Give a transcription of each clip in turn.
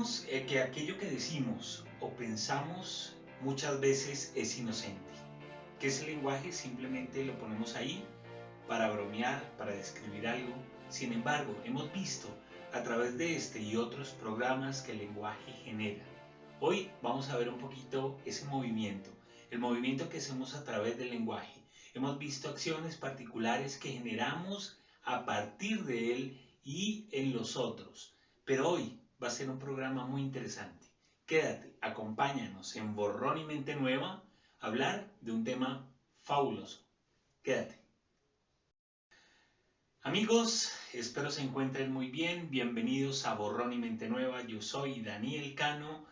Sabemos que aquello que decimos o pensamos muchas veces es inocente. ¿Qué es el lenguaje? Simplemente lo ponemos ahí para bromear, para describir algo. Sin embargo, hemos visto a través de este y otros programas que el lenguaje genera. Hoy vamos a ver un poquito ese movimiento, el movimiento que hacemos a través del lenguaje. Hemos visto acciones particulares que generamos a partir de él y en los otros. Pero hoy va a ser un programa muy interesante. Quédate, acompáñanos en Borrón y Mente Nueva a hablar de un tema fabuloso. Quédate. Amigos, espero se encuentren muy bien. Bienvenidos a Borrón y Mente Nueva. Yo soy Daniel Cano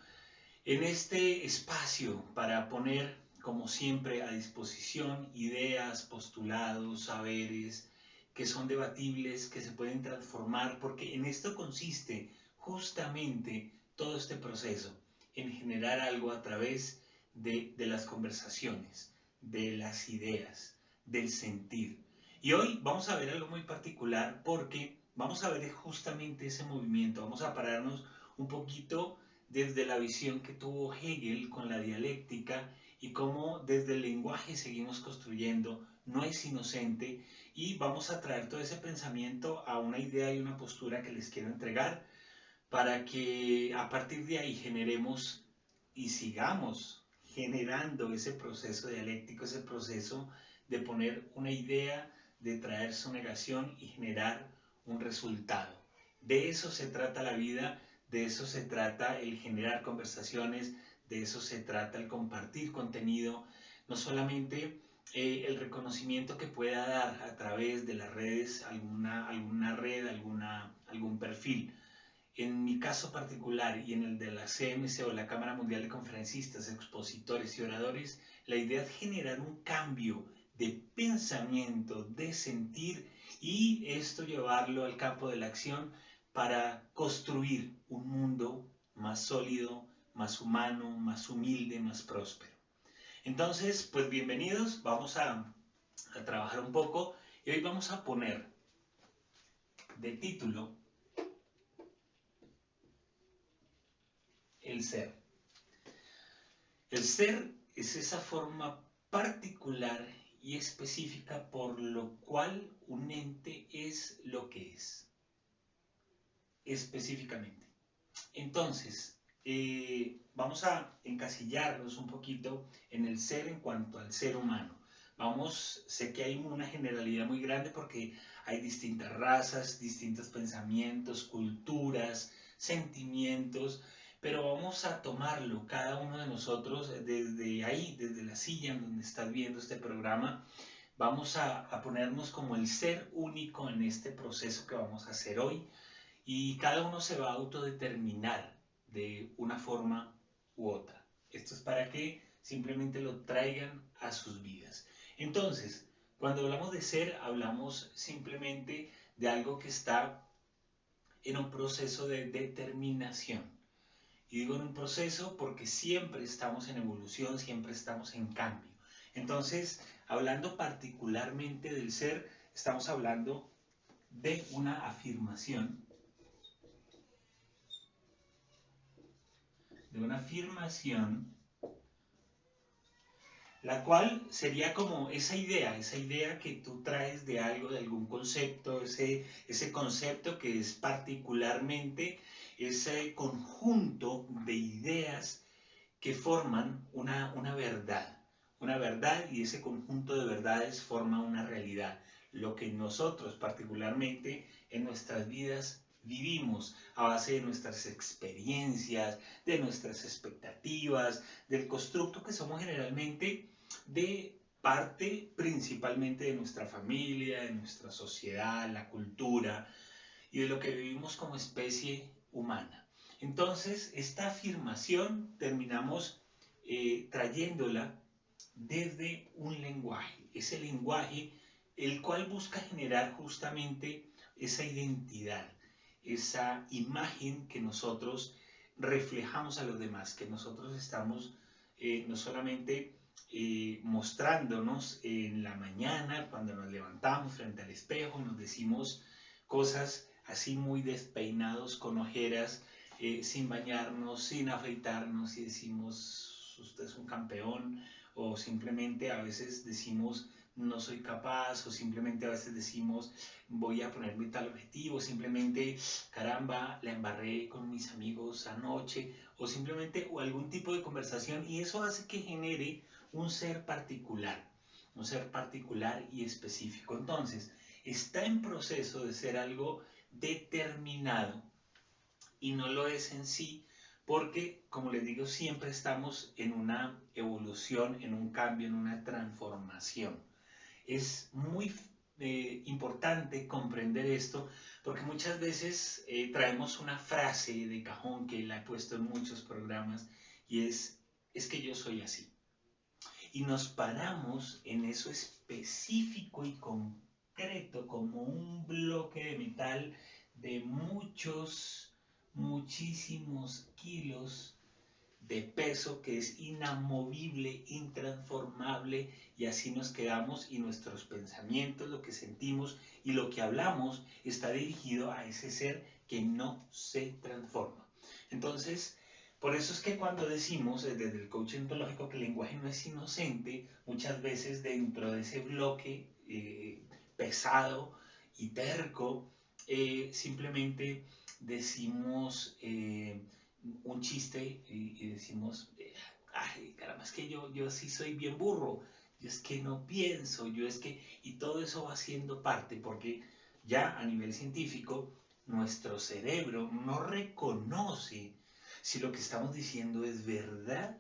en este espacio para poner, como siempre, a disposición ideas, postulados, saberes que son debatibles, que se pueden transformar, porque en esto consiste justamente todo este proceso, en generar algo a través de las conversaciones, de las ideas, del sentir. Y hoy vamos a ver algo muy particular porque vamos a ver justamente ese movimiento, vamos a pararnos un poquito desde la visión que tuvo Hegel con la dialéctica y cómo desde el lenguaje seguimos construyendo, no es inocente, y vamos a traer todo ese pensamiento a una idea y una postura que les quiero entregar para que a partir de ahí generemos y sigamos generando ese proceso dialéctico, ese proceso de poner una idea, de traer su negación y generar un resultado. De eso se trata la vida, de eso se trata el generar conversaciones, de eso se trata el compartir contenido, no solamente el reconocimiento que pueda dar a través de las redes, alguna red, algún perfil. En mi caso particular y en el de la CMC o la Cámara Mundial de Conferencistas, Expositores y Oradores, la idea es generar un cambio de pensamiento, de sentir, y esto llevarlo al campo de la acción para construir un mundo más sólido, más humano, más humilde, más próspero. Entonces, pues bienvenidos, vamos a trabajar un poco y hoy vamos a poner de título el ser. El ser es esa forma particular y específica por lo cual un ente es lo que es, específicamente. Entonces, vamos a encasillarnos un poquito en el ser en cuanto al ser humano. Sé que hay una generalidad muy grande porque hay distintas razas, distintos pensamientos, culturas, sentimientos, pero vamos a tomarlo cada uno de nosotros desde ahí, desde la silla en donde estás viendo este programa. Vamos a ponernos como el ser único en este proceso que vamos a hacer hoy, y cada uno se va a autodeterminar de una forma u otra. Esto es para que simplemente lo traigan a sus vidas. Entonces, cuando hablamos de ser, hablamos simplemente de algo que está en un proceso de determinación. Y digo en un proceso porque siempre estamos en evolución, siempre estamos en cambio. Entonces, hablando particularmente del ser, estamos hablando de una afirmación, la cual sería como esa idea que tú traes de algo, de algún concepto, ese concepto que es particularmente ese conjunto de ideas que forman una verdad, y ese conjunto de verdades forma una realidad, lo que nosotros particularmente en nuestras vidas vivimos a base de nuestras experiencias, de nuestras expectativas, del constructo que somos generalmente de parte principalmente de nuestra familia, de nuestra sociedad, la cultura y de lo que vivimos como especie humana. Entonces, esta afirmación terminamos trayéndola desde un lenguaje, ese lenguaje el cual busca generar justamente esa identidad, esa imagen que nosotros reflejamos a los demás, que nosotros estamos no solamente mostrándonos en la mañana cuando nos levantamos frente al espejo, nos decimos cosas así muy despeinados, con ojeras, sin bañarnos, sin afeitarnos y decimos, usted es un campeón, o simplemente a veces decimos, no soy capaz, o simplemente a veces decimos, voy a ponerme tal objetivo, simplemente, caramba, la embarré con mis amigos anoche, o simplemente o algún tipo de conversación, y eso hace que genere un ser particular y específico. Entonces, está en proceso de ser algo determinado y no lo es en sí, porque, como les digo, siempre estamos en una evolución, en un cambio, en una transformación. Es muy importante comprender esto, porque muchas veces traemos una frase de cajón que la he puesto en muchos programas, y es que yo soy así. Y nos paramos en eso específico y concreto como un bloque de metal de muchísimos kilos de peso que es inamovible, intransformable, y así nos quedamos, y nuestros pensamientos, lo que sentimos y lo que hablamos está dirigido a ese ser que no se transforma. Entonces, por eso es que cuando decimos desde el coaching ontológico que el lenguaje no es inocente, muchas veces dentro de ese bloque pesado y terco, simplemente decimos un chiste y decimos, ay, caramba, es que yo sí soy bien burro, yo es que no pienso, yo es que, y todo eso va siendo parte, porque ya a nivel científico, nuestro cerebro no reconoce si lo que estamos diciendo es verdad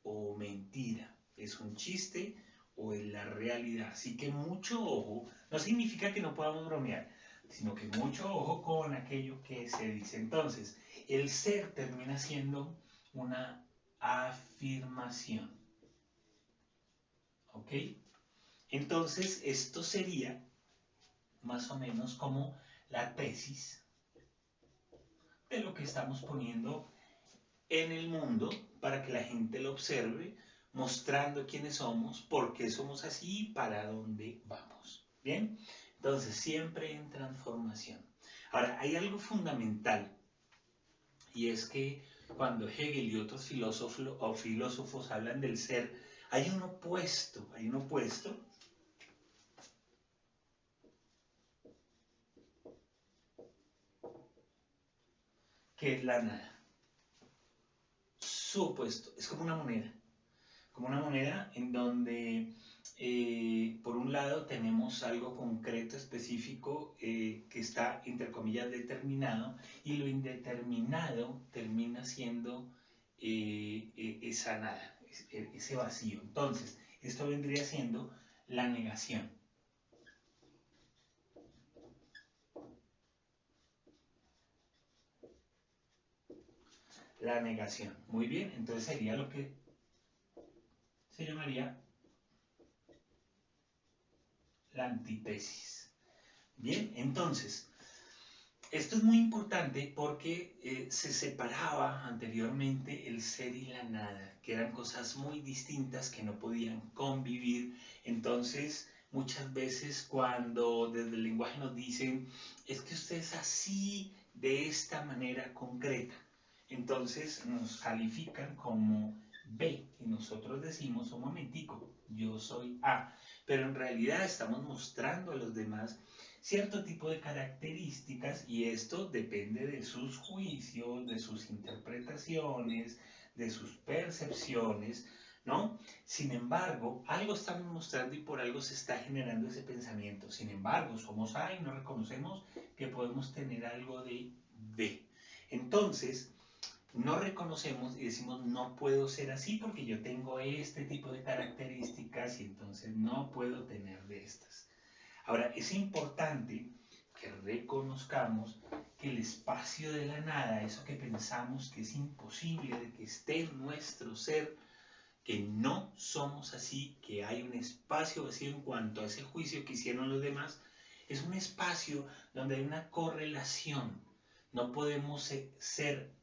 o mentira, es un chiste o es la realidad. Así que mucho ojo, no significa que no podamos bromear, sino que mucho ojo con aquello que se dice. Entonces, el ser termina siendo una afirmación. ¿Ok? Entonces, esto sería más o menos como la tesis de lo que estamos poniendo en el mundo para que la gente lo observe, mostrando quiénes somos, por qué somos así y para dónde vamos. ¿Bien? Entonces, siempre en transformación. Ahora, hay algo fundamental, y es que cuando Hegel y otros filósofos hablan del ser, hay un opuesto, que es la nada. Su opuesto, es como una moneda en donde por un lado tenemos algo concreto, específico, que está, entre comillas, determinado, y lo indeterminado termina siendo esa nada, ese vacío. Entonces, esto vendría siendo la negación. La negación. Muy bien, entonces sería lo que se llamaría la antítesis. Bien, entonces, esto es muy importante porque se separaba anteriormente el ser y la nada, que eran cosas muy distintas que no podían convivir. Entonces, muchas veces cuando desde el lenguaje nos dicen, es que usted es así, de esta manera concreta, entonces nos califican como B y nosotros decimos, un momentico, yo soy A, pero en realidad estamos mostrando a los demás cierto tipo de características, y esto depende de sus juicios, de sus interpretaciones, de sus percepciones, ¿no? Sin embargo, algo estamos mostrando y por algo se está generando ese pensamiento. Sin embargo, somos A y no reconocemos que podemos tener algo de B. Entonces, no reconocemos y decimos, no puedo ser así porque yo tengo este tipo de características y entonces no puedo tener de estas. Ahora, es importante que reconozcamos que el espacio de la nada, eso que pensamos que es imposible de que esté en nuestro ser, que no somos así, que hay un espacio vacío en cuanto a ese juicio que hicieron los demás, es un espacio donde hay una correlación. No podemos ser,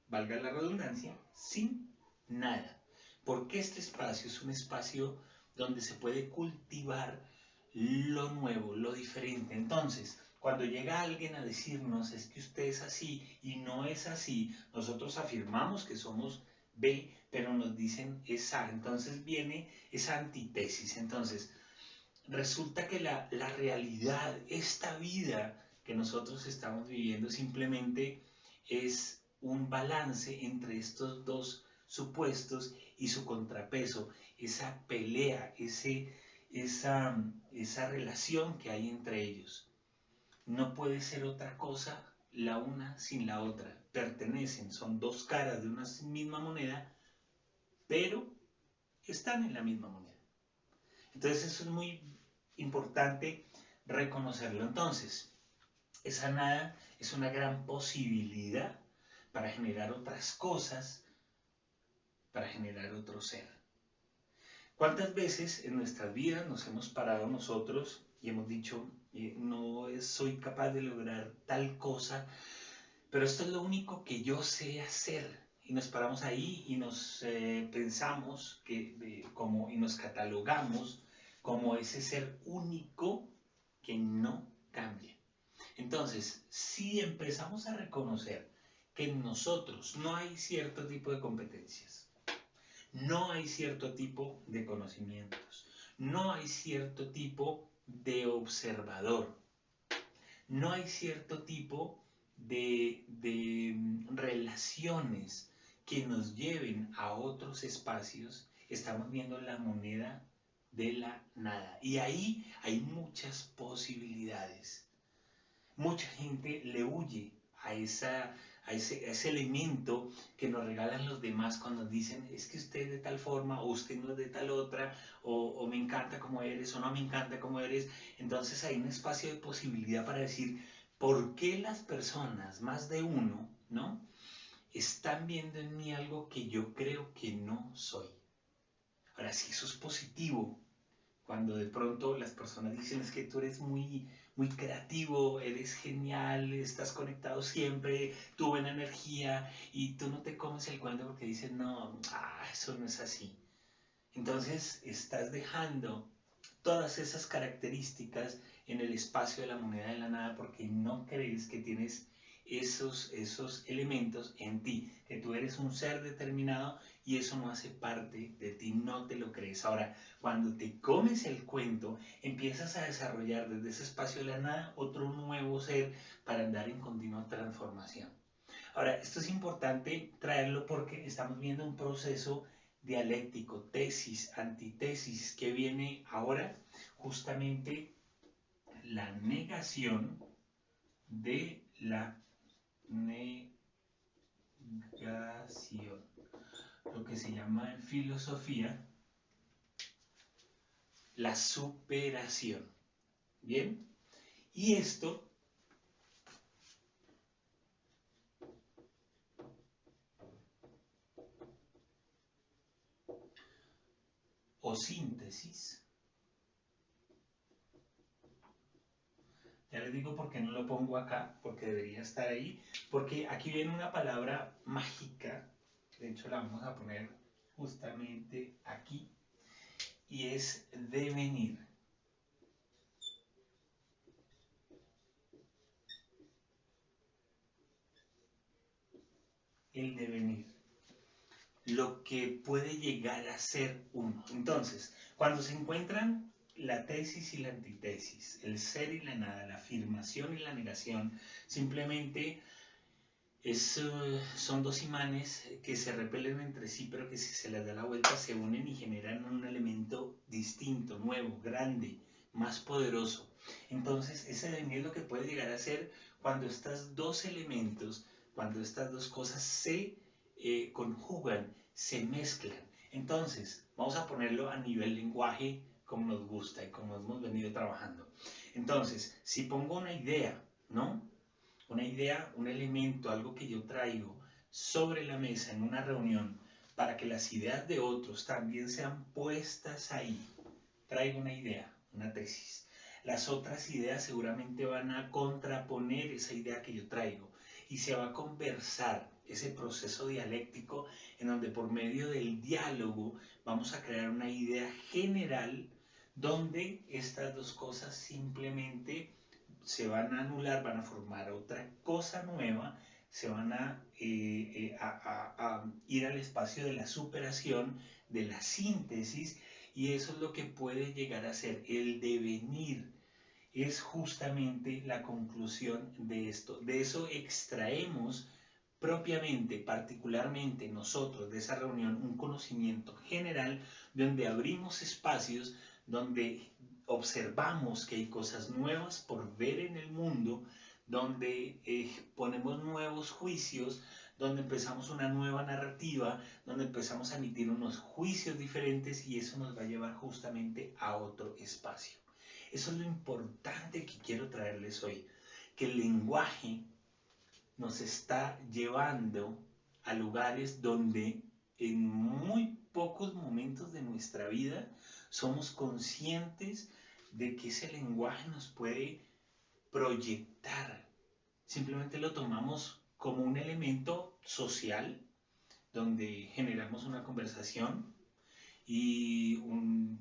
valga la redundancia, sin nada. Porque este espacio es un espacio donde se puede cultivar lo nuevo, lo diferente. Entonces, Cuando llega alguien a decirnos es que usted es así y no es así, nosotros afirmamos que somos B, pero nos dicen es A. Entonces viene esa antítesis. Entonces, resulta que la realidad, esta vida que nosotros estamos viviendo simplemente es un balance entre estos dos supuestos y su contrapeso, esa pelea, esa relación que hay entre ellos. No puede ser otra cosa la una sin la otra. Pertenecen, son dos caras de una misma moneda, pero están en la misma moneda. Entonces eso es muy importante reconocerlo. Entonces, esa nada es una gran posibilidad para generar otras cosas, para generar otro ser. ¿Cuántas veces en nuestras vidas nos hemos parado nosotros y hemos dicho, no soy capaz de lograr tal cosa, pero esto es lo único que yo sé hacer? Y nos paramos ahí y nos pensamos y nos catalogamos como ese ser único que no cambia. Entonces, si empezamos a reconocer que en nosotros no hay cierto tipo de competencias, no hay cierto tipo de conocimientos, no hay cierto tipo de observador, no hay cierto tipo de relaciones que nos lleven a otros espacios, estamos viendo la moneda de la nada. Y ahí hay muchas posibilidades. Mucha gente le huye a ese elemento que nos regalan los demás cuando nos dicen es que usted es de tal forma o usted no es de tal otra o me encanta como eres o no me encanta como eres. Entonces hay un espacio de posibilidad para decir por qué las personas, más de uno, ¿no? Están viendo en mí algo que yo creo que no soy. Ahora, si eso es positivo, cuando de pronto las personas dicen es que tú eres muy creativo, eres genial, estás conectado siempre, tu buena energía y tú no te comes el cuento porque dices no, eso no es así. Entonces estás dejando todas esas características en el espacio de la moneda de la nada porque no crees que tienes esos elementos en ti, que tú eres un ser determinado y eso no hace parte de ti, no te lo crees. Ahora, cuando te comes el cuento, empiezas a desarrollar desde ese espacio de la nada otro nuevo ser para andar en continua transformación. Ahora, esto es importante traerlo porque estamos viendo un proceso dialéctico, tesis, antitesis, que viene ahora justamente la negación de la negación, lo que se llama en filosofía la superación. ¿Bien? Y esto o síntesis, ya les digo por qué no lo pongo acá, porque debería estar ahí, porque aquí viene una palabra mágica, de hecho la vamos a poner justamente aquí, y es devenir. El devenir, lo que puede llegar a ser uno. Entonces, cuando se encuentran la tesis y la antitesis, el ser y la nada, la afirmación y la negación, simplemente son dos imanes que se repelen entre sí, pero que si se les da la vuelta se unen y generan un elemento distinto, nuevo, grande, más poderoso. Entonces, ese devenir es lo que puede llegar a ser cuando estos dos elementos, cuando estas dos cosas se conjugan, se mezclan. Entonces, vamos a ponerlo a nivel lenguaje como nos gusta y como hemos venido trabajando. Entonces, si pongo una idea, ¿no? Una idea, un elemento, algo que yo traigo sobre la mesa en una reunión para que las ideas de otros también sean puestas ahí. Traigo una idea, una tesis. Las otras ideas seguramente van a contraponer esa idea que yo traigo y se va a conversar ese proceso dialéctico en donde por medio del diálogo vamos a crear una idea general donde estas dos cosas simplemente se van a anular, van a formar otra cosa nueva, se van a ir al espacio de la superación, de la síntesis, y eso es lo que puede llegar a ser el devenir. Es justamente la conclusión de esto. De eso extraemos propiamente, particularmente nosotros de esa reunión, un conocimiento general donde abrimos espacios, donde observamos que hay cosas nuevas por ver en el mundo, donde ponemos nuevos juicios, donde empezamos una nueva narrativa, donde empezamos a emitir unos juicios diferentes, y eso nos va a llevar justamente a otro espacio. Eso es lo importante que quiero traerles hoy, que el lenguaje nos está llevando a lugares donde en muy pocos momentos de nuestra vida somos conscientes de que ese lenguaje nos puede proyectar. Simplemente lo tomamos como un elemento social donde generamos una conversación y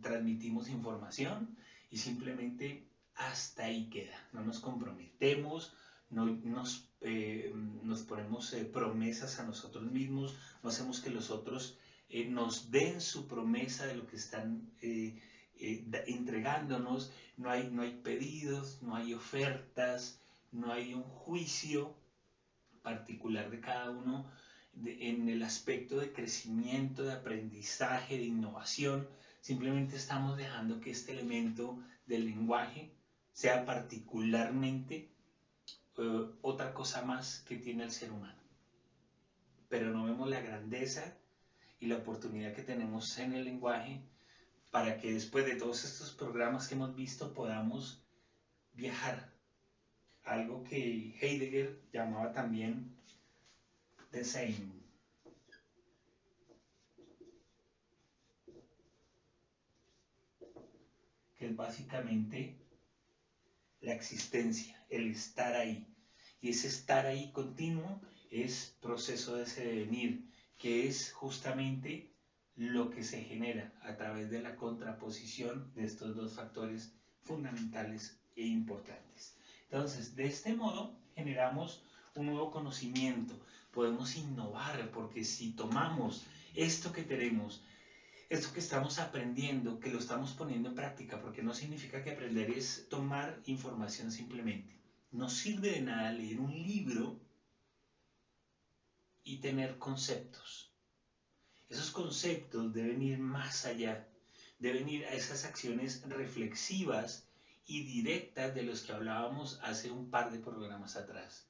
transmitimos información, y simplemente hasta ahí queda. No nos comprometemos, no nos ponemos promesas a nosotros mismos, no hacemos que los otros nos den su promesa de lo que están entregándonos. No hay pedidos, no hay ofertas, no hay un juicio particular de cada uno en el aspecto de crecimiento, de aprendizaje, de innovación. Simplemente estamos dejando que este elemento del lenguaje sea particularmente otra cosa más que tiene el ser humano. Pero no vemos la grandeza y la oportunidad que tenemos en el lenguaje para que después de todos estos programas que hemos visto podamos viajar. Algo que Heidegger llamaba también Design, que es básicamente la existencia, el estar ahí. Y ese estar ahí continuo es proceso de ese devenir, que es justamente lo que se genera a través de la contraposición de estos dos factores fundamentales e importantes. Entonces, de este modo generamos un nuevo conocimiento, podemos innovar, porque si tomamos esto que tenemos, esto que estamos aprendiendo, que lo estamos poniendo en práctica, porque no significa que aprender es tomar información simplemente. No sirve de nada leer un libro y tener conceptos. Esos conceptos deben ir más allá, deben ir a esas acciones reflexivas y directas de los que hablábamos hace un par de programas atrás.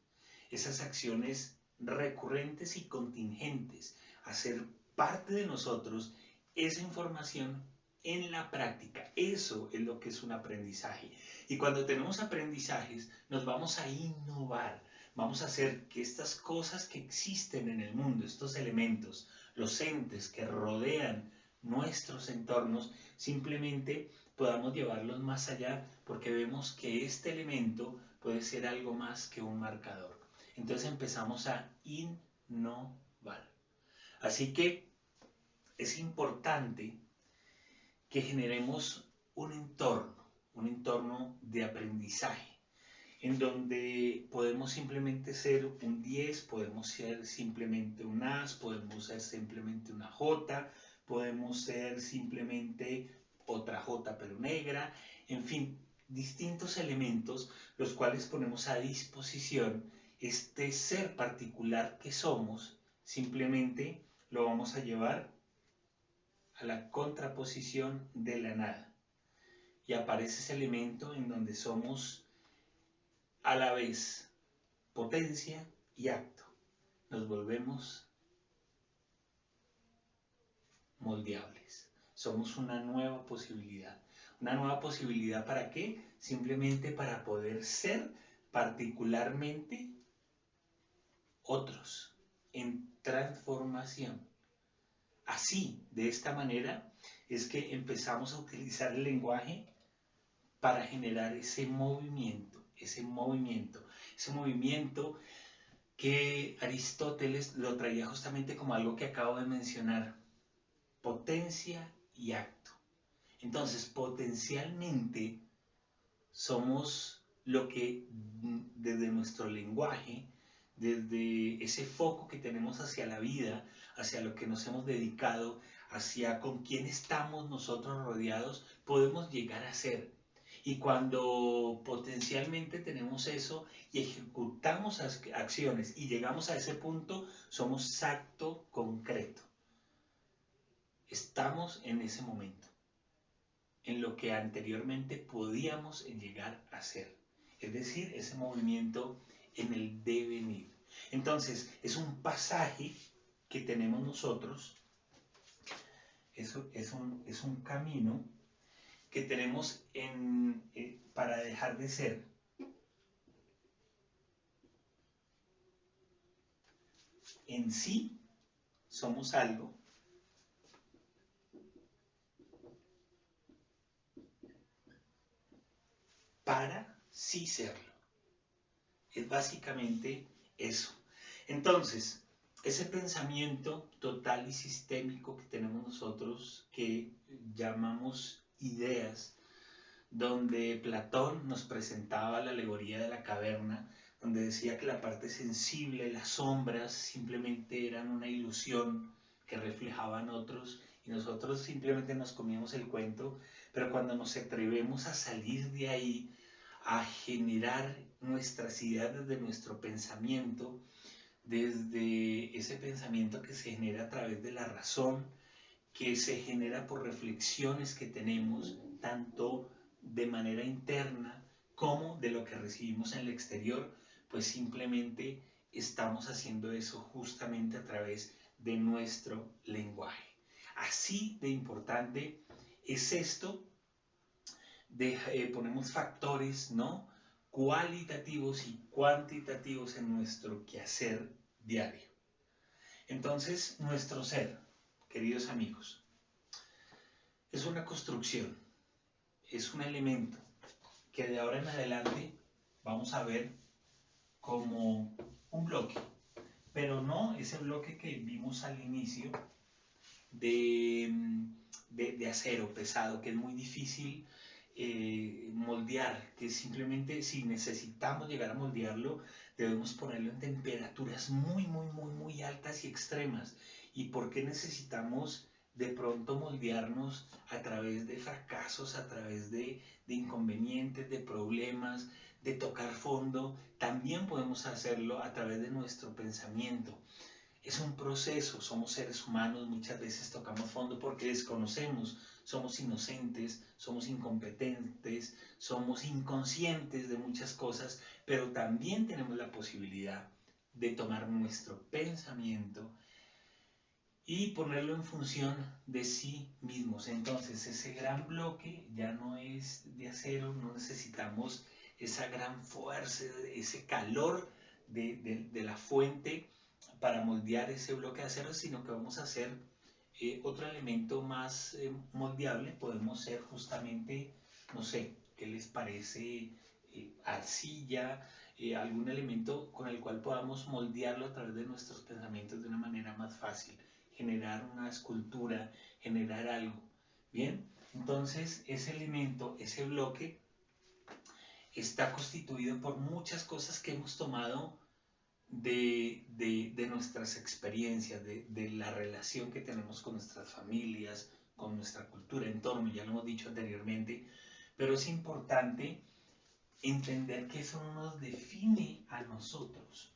Esas acciones recurrentes y contingentes, hacer parte de nosotros esa información en la práctica. Eso es lo que es un aprendizaje. Y cuando tenemos aprendizajes, nos vamos a innovar. Vamos a hacer que estas cosas que existen en el mundo, estos elementos, los entes que rodean nuestros entornos, simplemente podamos llevarlos más allá, porque vemos que este elemento puede ser algo más que un marcador. Entonces empezamos a innovar. Así que es importante que generemos un entorno de aprendizaje, en donde podemos simplemente ser un 10, podemos ser simplemente un as, podemos ser simplemente una J, podemos ser simplemente otra J pero negra, en fin, distintos elementos los cuales ponemos a disposición. Este ser particular que somos, simplemente lo vamos a llevar a la contraposición de la nada. Y aparece ese elemento en donde somos a la vez potencia y acto. Nos volvemos moldeables. Somos una nueva posibilidad. ¿Una nueva posibilidad para qué? Simplemente para poder ser particularmente otros en transformación. Así, de esta manera, es que empezamos a utilizar el lenguaje para generar ese movimiento que Aristóteles lo traía justamente como algo que acabo de mencionar, potencia y acto. Entonces, potencialmente somos lo que desde nuestro lenguaje, desde ese foco que tenemos hacia la vida, hacia lo que nos hemos dedicado, hacia con quién estamos nosotros rodeados, podemos llegar a ser. Y cuando potencialmente tenemos eso y ejecutamos acciones y llegamos a ese punto, somos acto concreto. Estamos en ese momento, en lo que anteriormente podíamos llegar a ser. Es decir, ese movimiento en el devenir. Entonces, es un pasaje que tenemos nosotros, es un camino que tenemos para dejar de ser. En sí, somos algo para sí serlo. Es básicamente eso. Entonces, ese pensamiento total y sistémico que tenemos nosotros, que llamamos ideas, donde Platón nos presentaba la alegoría de la caverna, donde decía que la parte sensible, las sombras, simplemente eran una ilusión que reflejaban otros y nosotros simplemente nos comíamos el cuento, pero cuando nos atrevemos a salir de ahí, a generar nuestras ideas desde nuestro pensamiento, desde ese pensamiento que se genera a través de la razón, que se genera por reflexiones que tenemos, tanto de manera interna como de lo que recibimos en el exterior, pues simplemente estamos haciendo eso justamente a través de nuestro lenguaje. Así de importante es esto, ponemos factores, ¿no?, cualitativos y cuantitativos en nuestro quehacer diario. Entonces, nuestro ser, queridos amigos, es una construcción, es un elemento que de ahora en adelante vamos a ver como un bloque, pero no ese bloque que vimos al inicio de acero pesado, que es muy difícil moldear, que simplemente si necesitamos llegar a moldearlo, debemos ponerlo en temperaturas muy altas y extremas. ¿Y por qué necesitamos de pronto moldearnos a través de fracasos, a través de inconvenientes, de problemas, de tocar fondo? También podemos hacerlo a través de nuestro pensamiento. Es un proceso, somos seres humanos, muchas veces tocamos fondo porque desconocemos, somos inocentes, somos incompetentes, somos inconscientes de muchas cosas, pero también tenemos la posibilidad de tomar nuestro pensamiento y ponerlo en función de sí mismos. Entonces ese gran bloque ya no es de acero, no necesitamos esa gran fuerza, ese calor de la fuente para moldear ese bloque de acero, sino que vamos a hacer otro elemento más moldeable. Podemos ser justamente, no sé, ¿qué les parece? Arcilla, algún elemento con el cual podamos moldearlo a través de nuestros pensamientos de una manera más fácil, generar una escultura, generar algo. Bien, entonces ese elemento, ese bloque, está constituido por muchas cosas que hemos tomado de nuestras experiencias, de la relación que tenemos con nuestras familias, con nuestra cultura, entorno, ya lo hemos dicho anteriormente, pero es importante entender que eso no nos define a nosotros,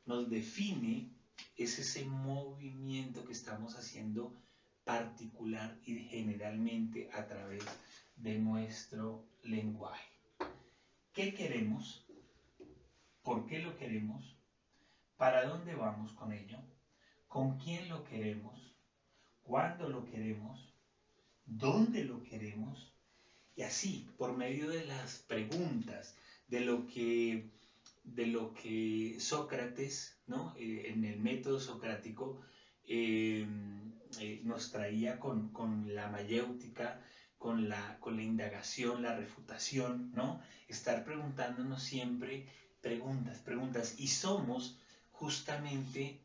nos define es ese movimiento que estamos haciendo particular y generalmente a través de nuestro lenguaje. ¿Qué queremos? ¿Por qué lo queremos? ¿Para dónde vamos con ello? ¿Con quién lo queremos? ¿Cuándo lo queremos? ¿Dónde lo queremos? Y así, por medio de las preguntas, de lo que Sócrates, ¿no?, en el método socrático, nos traía con la mayéutica, con la indagación, la refutación, ¿no? Estar preguntándonos siempre preguntas. Y somos justamente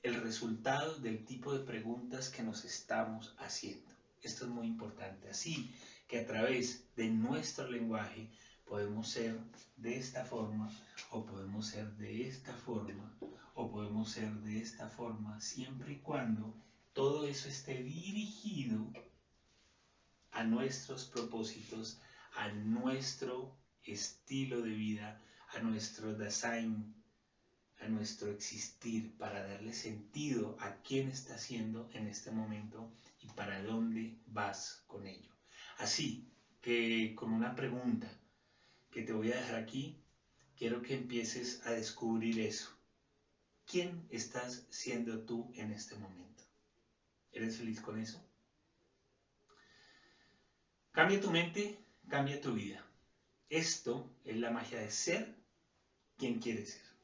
el resultado del tipo de preguntas que nos estamos haciendo. Esto es muy importante. Así que a través de nuestro lenguaje Podemos ser de esta forma, o podemos ser de esta forma, o podemos ser de esta forma, siempre y cuando todo eso esté dirigido a nuestros propósitos, a nuestro estilo de vida, a nuestro design, a nuestro existir, para darle sentido a quién estás siendo en este momento y para dónde vas con ello. Así que con una pregunta que te voy a dejar aquí, quiero que empieces a descubrir eso. ¿Quién estás siendo tú en este momento? ¿Eres feliz con eso? Cambia tu mente, cambia tu vida. Esto es la magia de ser quien quieres ser.